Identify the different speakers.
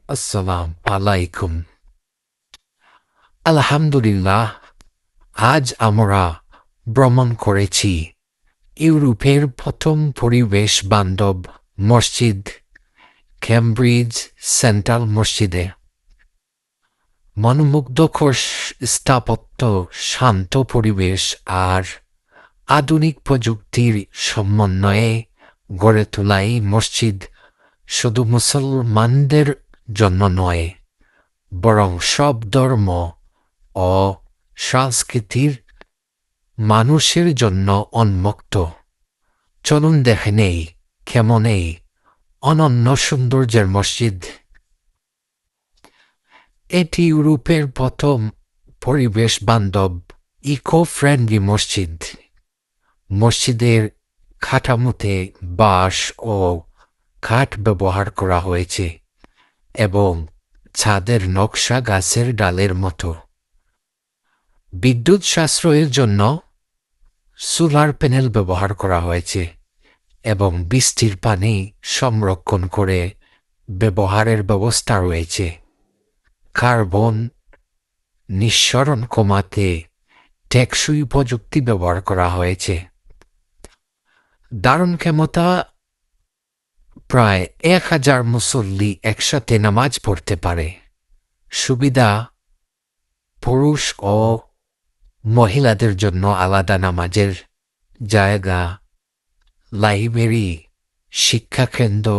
Speaker 1: আসসালাম আলাইকুম। আলহামদুলিল্লাহ, আজ আমরা ভ্রমণ করেছি ইউরোপের প্রথম পরিবেশ বান্ধব মসজিদ ক্যামব্রিজ সেন্ট্রাল মসজিদে। মনোমুগ্ধকর স্থাপত্য, শান্ত পরিবেশ আর আধুনিক প্রযুক্তির সমন্বয়ে গড়ে তোলা এই মসজিদ শুধু মুসলমানদের জন্য নয়, বরং সব ধর্ম ও সংস্কৃতির মানুষের জন্য উন্মুক্ত। চলুন দেখে নেই কেমন এই অনন্য সৌন্দর্যের মসজিদ। এটি ইউরোপের প্রথম পরিবেশ বান্ধব ইকো ফ্রেন্ডলি মসজিদ। মসজিদের কাঠামোতে বাঁশ ও কাঠ ব্যবহার করা হয়েছে এবং ছাদের নকশা গাছের ডালের মতো। বিদ্যুৎ সাশ্রয়ের জন্য সোলার প্যানেল ব্যবহার করা হয়েছে এবং বৃষ্টির পানি সংরক্ষণ করে ব্যবহারের ব্যবস্থা রয়েছে। কার্বন নিঃসরণ কমাতে টেকসই প্রযুক্তি ব্যবহার করা হয়েছে। ধারণ ক্ষমতা প্রায় 1000 মুসল্লি একসাথে নামাজ পড়তে পারে। সুবিধা: পুরুষ ও মহিলাদের জন্য আলাদা নামাজের জায়গা, লাইব্রেরি, শিক্ষাকেন্দ্র